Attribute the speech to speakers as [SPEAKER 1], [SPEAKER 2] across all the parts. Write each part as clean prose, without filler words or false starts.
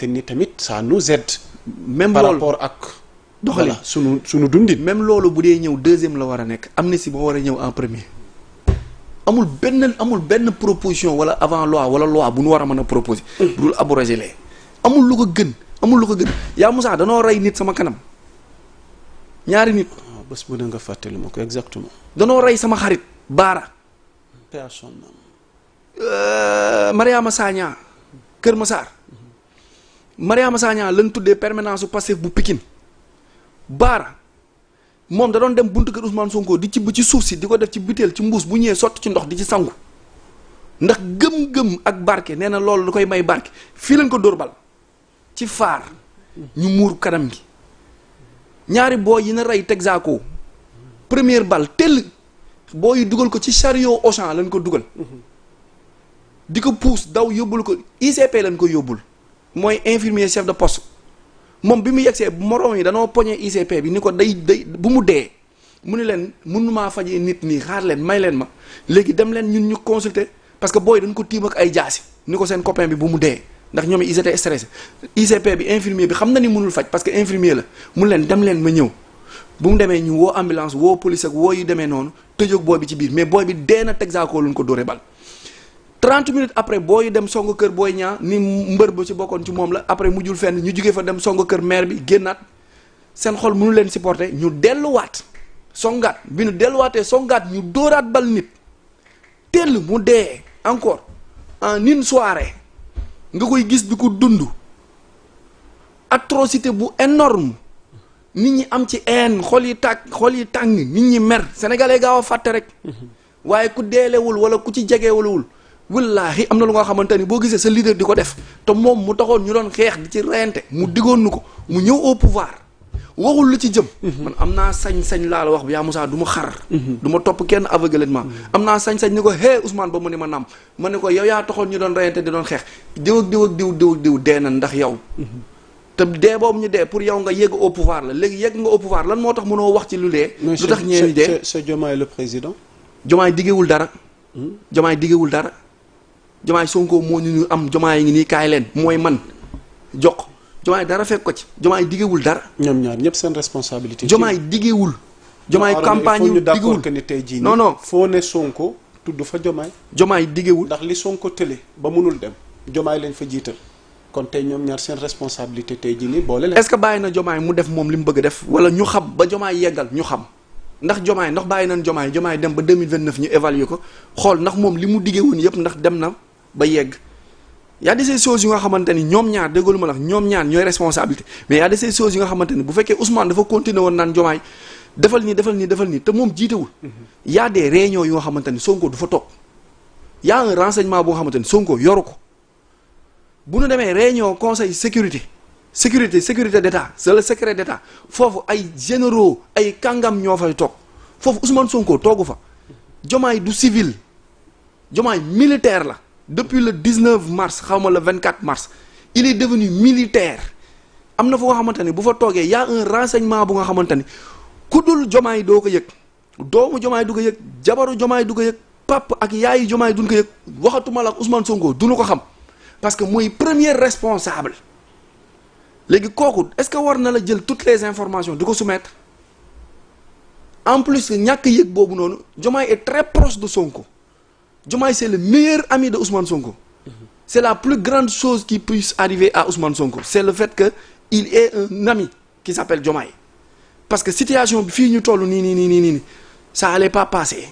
[SPEAKER 1] xamante ni tamit ça nous aide.
[SPEAKER 2] même
[SPEAKER 1] par
[SPEAKER 2] loolu
[SPEAKER 1] rapport ak.
[SPEAKER 2] doxali
[SPEAKER 1] sunu dundin.
[SPEAKER 2] même loolu bu dee ñëw deuxième la war a nekk amnistie moo war a ñëw en premier. amul benn proposition wala avant loi wala loi bu nu war a mën a proposer. bu dul abroger lee amul lu ko gën yaa Moussa danoo rey nit sama kanam ñaari nit.
[SPEAKER 1] waaw bés bu ne nga fàttali ma ko exactement.
[SPEAKER 2] danoo rey sama xarit Baara.
[SPEAKER 1] personne.
[SPEAKER 2] Mariama Sagna Kër Massar. Mariama Sagna lañ tuddee permanence su Pastef bu Pikine Baara moom da doon dem buntu kër Ousmane Sonko di ci ci suuf si di ko def ci butéel ci mbuus bu ñëwee sotti ci ndox di ci sangu ndax gëm-gëm ak barke nee na loolu da koy may barke fii lañ ko dóor bal ci faar ñu muur kanam gi ñaari booy yi na rey Texaco première balle tell booy yi dugal ko ci chariot Auchan lañ ko dugal di ko puus daw yóbbul ko ICP lañ ko yóbbul mooy infirmier chef de poste moom bi mu yegsee moroom yi danoo poñe ICP bi ni ko day bu mu dee mu ne leen mënumaa fajee nit nii xaar leen may leen ma léegi dem leen ñun ñu consulter parce que booy dañ ko tiim ak ay jaasi ni ko seen copain bi bu mu dee ndax ñoom ils étaient stressés ICP bi infirmier bi xam na ni mënul faj parce que infirmier la mu leen dem leen ma ñëw bu mu demee ñu woo ambulance woo police ak woo yu demee noonu tëjoog booy bi ci biir mais booy bi dee na Texaco luñ ko dóoree bal 30 minutes après booy dem song kër booy ñaa ni mbër ba ci bokkoon ci moom la après mujjul fenn ñu jugee fa dem song kër maire bi génnaat seen xol mënu leen supporter ñu delluwaat songaat bi ñu delluwaatee songaat ñu dóoraat bal nit tell mu dee encore en une soirée nga koy gis di ko dund atrocité bu énorme nit ñi am ci haine xol yi tàng nit ñi mer sénégalais gaaw a fàtte rek waaye ku deelewul wala ku ci jegewulwul wallaahi am na lu nga xamante ni boo gisee sa leader di ko def te moom mu taxoon ñu doon xeex di ci reyante mu diggoon nu ko mu ñëw au pouvoir waxul lu ci jëm man am naa sañ-sañ laa la wax bi yaa Moussa du ma xar du ma topp kenn aveuglément am naa sañ-sañ ni ko hé Ousmane ba mu ni ma nam ma ne ko yow yaa taxoon ñu doon reyante di doon xeex diw ak diw dee na ndax yow te dee boobu ñu dee pour yow nga yegg au pouvoir la léegi yegg nga au pouvoir lan moo tax mënoo wax ci lu dee lu tax ñeeni dee
[SPEAKER 1] c'est Diomaye le président
[SPEAKER 2] Diomaye diggewul dara Diomaye diggewul dara Diomaye Sonko moo ñu am Diomaye ngi nii kaay leen mooy man jox Diomaye dara fekk ko ci Diomaye diggewul dara
[SPEAKER 1] ñoom ñaar ñëpp seen responsabilité
[SPEAKER 2] Diomaye diggewul Diomaye campagne yu diggewul
[SPEAKER 1] que ni tey jii
[SPEAKER 2] non
[SPEAKER 1] foo ne Sonko tudd fa
[SPEAKER 2] Diomaye diggewul
[SPEAKER 1] ndax li Sonko tële ba munul dem Diomaye lañ fa jiital kon tey ñoom ñaar seen responsabilité tey jii nii boole leen
[SPEAKER 2] est-ce que bàyyi na Diomaye mu def moom li mu bëgg a def wala ñu xam ba Diomaye yeggal ñu xam ndax Diomaye ndax bàyyi nañ Diomaye dem ba 2029 ñu évaluer ko xool ndax moom li mu diggee woon yëpp ndax dem na ba yegg y a des choses yu nga xamante ni ñoom ñaar déggalu ma la ñoom ñaar ñooy responsabilité mais y a des choses yu nga xamante ni bu fekkee Ousmane dafa continuer woon naan Diomaye defal nii te moom jiitewul y a des réunions yu nga xamante ni Sonko du fa toog y a un renseignement bu nga xamante ni Sonko yoru ko bu nu demee réunion conseil sécurité d'état c'est le secret d'état foofu ay généraux ay kàngam ñoo fay toog foofu Ousmane Sonko toogu fa Diomaye du civil Diomaye militaire la depuis le 19 mars xaw ma le 24 mars il est devenu militaire am na fu nga xamante ni bu fa toogee y a un renseignement bu nga xamante ni ku dul Diomaye doo ko yëg doomu Diomaye du ko yëg jabaru Diomaye du ko yëg pap ak yaayu Diomaye duñ ko yëg waxatuma la ak Ousmane Sonko duñu ko xam parce que mooy premier responsable léegi kooku est-ce que war na la jël toutes les informations di ko soumettre en plus ñàkk yëg boobu noonu Diomaye est très proche de Sonko Diomaye c'est le meilleur ami de Ousmane Sonko c'est la plus grande chose qui puisse arriver à Ousmane Sonko c'est le fait que il est un ami qui s'appelle Diomaye parce que situation bi fii ñu toll nii ça allait pas passer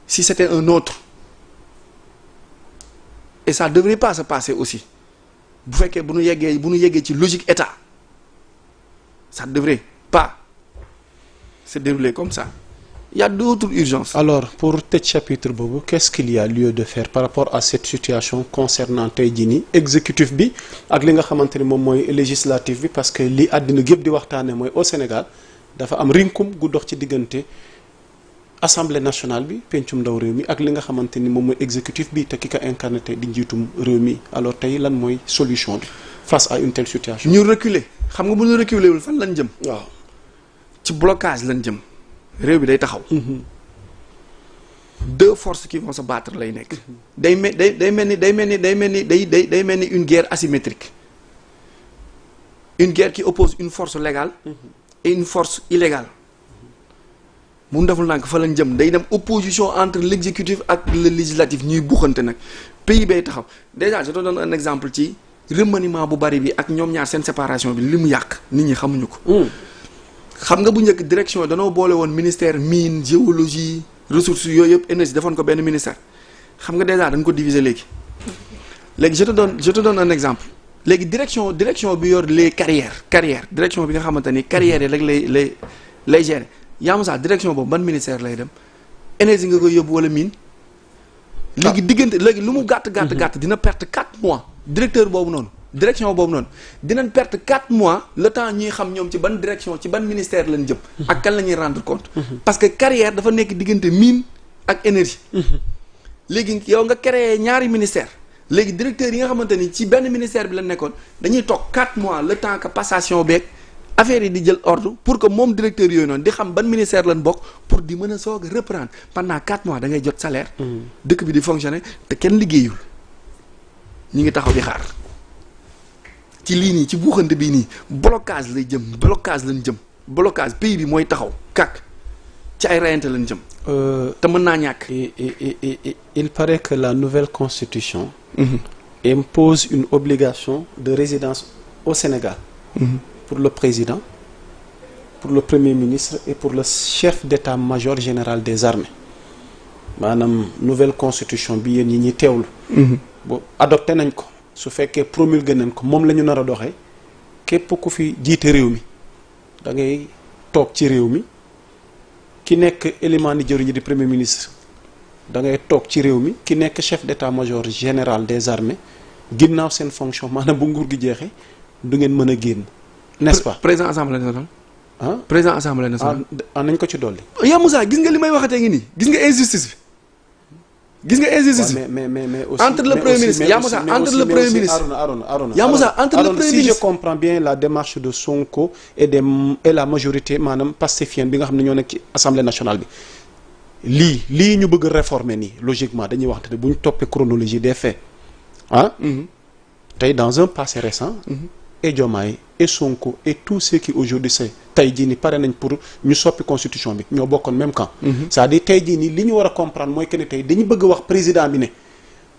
[SPEAKER 2] si c'était un autre et ça devrait pas se passer aussi bu fekkee bu ñu yeggee ci logique état ça devrait pas se dérouler comme ça il y a d'autres urgences.
[SPEAKER 1] Alors pour tëj chapitre boobu qu'est-ce qu'il y a lieu de faire par rapport à cette situation concernant tey jii nii exécutif bi ak li nga xamante ni moom mooy législatif bi parce que li àddina gépp di waxtaane mooy au Sénégal dafa am rinkum gu dox ci diggante assemblée nationale bi pencum ndaw réew mi ak li nga xamante ni moom mooy exécutif bi te ki ko incarné te di njiitum réew mi alors tey lan mooy solution bi face à une telle situation.
[SPEAKER 2] ñu reculer xam nga bu ñu reculer wul fan lañ jëm.
[SPEAKER 1] waaw
[SPEAKER 2] ci blocage lañ jëm. réew bi day taxaw. deux forces qui vont se battre lay nekk. day mel ni une guerre asymétrique une guerre qui oppose une force légale et une force illégale bu mu deful nag fa lañ jëm day dem opposition entre l'exécutif ak le législatif ñuy buuxante nag pays bay taxaw déjà je te donne un exemple ci remaniement bu bari bi ak ñoom ñaar seen séparation bi li mu yàq nit ñi xamuñu ko xam nga bu njëkk direction danoo boole woon ministère mine géologie ressources yooyu yëpp énergie defoon ko benn ministère xam nga déjà dañ ko diviser léegi je te donne un exemple léegi direction bi yor les carrières direction bi nga xamante ni carrières yi rek lay gérer yaa ma sax direction boobu ban ministère lay dem énergie nga koy yóbbu wala mine léegi diggante léegi lu mu gàtt dina perte 4 mois directeur boobu noonu direction boobu noonu dinañ perte 4 mois le temps ñuy xam ñoom ci ban direction ci ban ministère lañ jëm ak kan la ñuy rendre compte parce que carrière dafa nekk diggante mine ak énergie léegi yow nga créé ñaari ministère léegi directeur yi nga xamante ni ci benn ministère bi la nekkoon dañuy toog 4 mois le temps que passation beeg affaire yi di jël ordre pour que moom directeur yooyu noonu di xam ban ministère lañ bokk pour di mën a soog a reprendre pendant 4 mois da ngay jot salaire dëkk bi di fonctionner te kenn liggéeyul ñi ngi taxaw di xaar ci lii nii ci buuxante bii nii blocage lañ jëm blocage pays bi mooy taxaw kàkk ci ay rayante lañ jëm te mën naa ñàkk
[SPEAKER 1] il paraît que la nouvelle constitution impose une obligation de résidence au Sénégal pour le président, pour le premier ministre et pour le chef d'état-major général des armées maanaam nouvelle constitution bi yéen ñi ñuy teewlu bo adopté nañ ko su fekkee promulgué nañ ko moom la ñu nar a doxee képp ku fi jiite réew mi da ngay toog ci réew mi ki nekk élément ni jëriñ di premier ministre da ngay toog ci réew mi ki nekk chef d'état-major général des armées ginnaaw seen fonction maanaam bu nguur gi jeexee du ngeen mën a génn n'est-ce pas
[SPEAKER 2] président assemblée nationale
[SPEAKER 1] ah
[SPEAKER 2] président assemblée nationale
[SPEAKER 1] nañ ko ci dolli
[SPEAKER 2] yaa Moussa gis nga li may waxatee ngi nii gis nga injustice bi mais aussi entre le premier ministre yaa Moussa entre le premier ministre
[SPEAKER 1] Arona
[SPEAKER 2] yaa Moussa entre le premier ministre
[SPEAKER 1] si je comprends bien la démarche de Sonko et la majorité maanaam pastefienne bi nga xam ne ñoo nekk ci assemblée nationale bi lii ñu bëgg a réformer nii logiquement dañuy wax te bu ñu toppee chronologie des faits tey dans un passé récent et Diomaye et Sonko et tous ceux qui aujourd'hui c'est tey jii ni pare nañ pour ñu soppi constitution bi ñoo bokkoon même camp c'est-à-dire tey jii nii li ñu war a comprendre mooy que ne tey dañu bëgg a wax président bi ne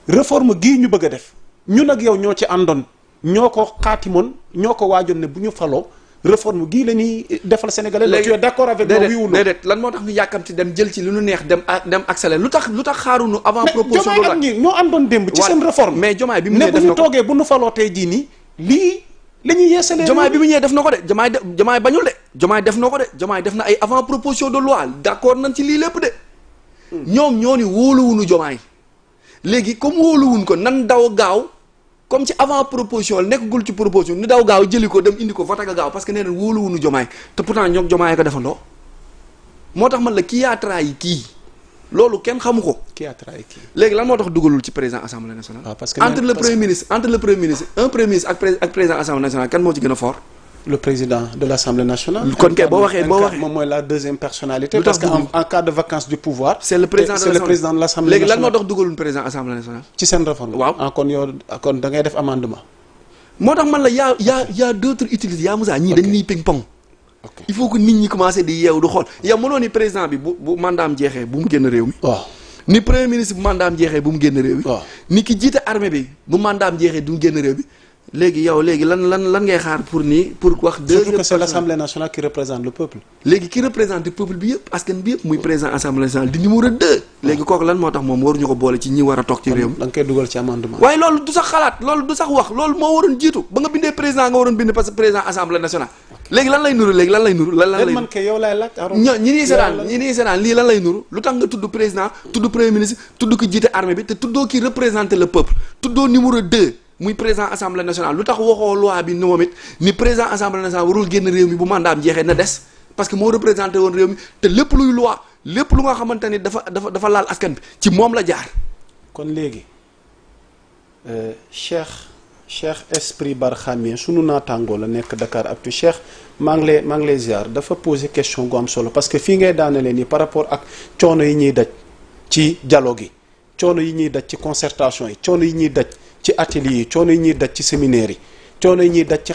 [SPEAKER 1] réforme gii ñu bëgg a def ñun ak yow ñoo ci àndoon ñoo ko xaatimoon ñoo ko waajoon ne bu ñu faloo réforme gii la ñuy defal sénégalais la tu es d'accord avec moi oui ou non
[SPEAKER 2] déedéet lan moo tax ñu yàkkamti dem jël ci lu ñu neex dem accéléré lu tax xaaruñu avant proposition de loi
[SPEAKER 1] ñoo àndoon démb ci seen réforme
[SPEAKER 2] mais Diomaye bi mu ñëwee
[SPEAKER 1] ne bu ñu toogee bu ñu faloo tey jii nii lii la ñuy yeesalee
[SPEAKER 2] Diomaye bi mu ñëwee def na ko de Diomaye bañul de Diomaye def na ko de Diomaye def na ay avant proposition de loi d'accord nañ ci lii lépp de ñoom ñoo ni wóoluwuñu Diomaye léegi comme wóoluwuñ ko nan daw gaaw comme ci avant proposition la nekkagul ci proposition ni daw gaaw jëli ko dem indi ko voté gaaw parce que nee na wóoluwuñu Diomaye te pourtant ñoom Diomaye ko defandoo moo tax man la kii yaa trahi kii loolu kenn xamu ko.
[SPEAKER 1] kii a trahi kii.
[SPEAKER 2] léegi lan moo tax dugalul ci président assemblée nationale.
[SPEAKER 1] parce que
[SPEAKER 2] entre le premier ministre un premier ministre ak président assemblée nationale kan moo ci gën a fort.
[SPEAKER 1] le président de l'Assemblée nationale.
[SPEAKER 2] kon kay boo waxee
[SPEAKER 1] moom mooy la deuxième personnalité. parce que en cas de vacance du pouvoir.
[SPEAKER 2] c'est le président
[SPEAKER 1] de l'Assemblée nationale.
[SPEAKER 2] léegi lan moo tax dugalul président assemblée nationale.
[SPEAKER 1] ci seen réforme.
[SPEAKER 2] waaw
[SPEAKER 1] kon da ngay def amendement.
[SPEAKER 2] moo tax man la y a d'autres utilités yaa Moussa ñii dañ ñuy ping pong. il faut que nit ñi commencé di yeewu du xool yow mënoo ni président bi bu mandaam jeexee bu mu génn réew mi.
[SPEAKER 1] waaw
[SPEAKER 2] ni premier ministre bu mandaam jeexee bu mu génn réew mi.
[SPEAKER 1] waaw
[SPEAKER 2] ni ki jiite armée bi bu mandaam jeexee du mu génn réew mi. léegi yow lan ngay xaar pour wax.
[SPEAKER 1] surtout que c'est l'Assemblée nationale qui représente le peuple.
[SPEAKER 2] léegi ki représente peuple bi yëpp askan bi yëpp muy président assemblée nationale di numéro 2. léegi kooku lan moo tax moom waruñu ko boole ci ñi war a toog ci réew mi.
[SPEAKER 1] da nga koy dugal ci amendement.
[SPEAKER 2] waaye loolu du sax xalaat loolu du sax wax loolu moo waroon jiitu ba nga bindee président nga waroon bind parce que président assemblée nationale. léegi lan lay nuru
[SPEAKER 1] man kay yow laay laaj.
[SPEAKER 2] ñi nii seetaan lii lan lay nuru lu tax nga tudd président tudd premier ministre tudd ki jiite armée bi te tuddoo ki représenter le peuple tuddoo numéro 2 muy président assemblée nationale lu tax waxoo loi bi ni moom it ni président assemblée nationale warul génn réew mi bu mandat am jeexee na des parce que moo représenté woon réew mi te lépp luy loi lépp lu nga xamante ni dafa laal askan bi ci moom la jaar.
[SPEAKER 1] kon léegi Cheikh Esprit Barkhane sunu naataangoo la nekk Dakaractu Cheikh maa ngi lay ziar dafa poser question gu am solo parce que fii ngay daanalee nii par rapport ak coono yi ñuy daj ci dialogue yi coono yi ñuy daj ci concertation yi coono yi ñuy daj ci atelier yi coono yi ñuy daj ci séminaire yi coono yi ñuy daj ci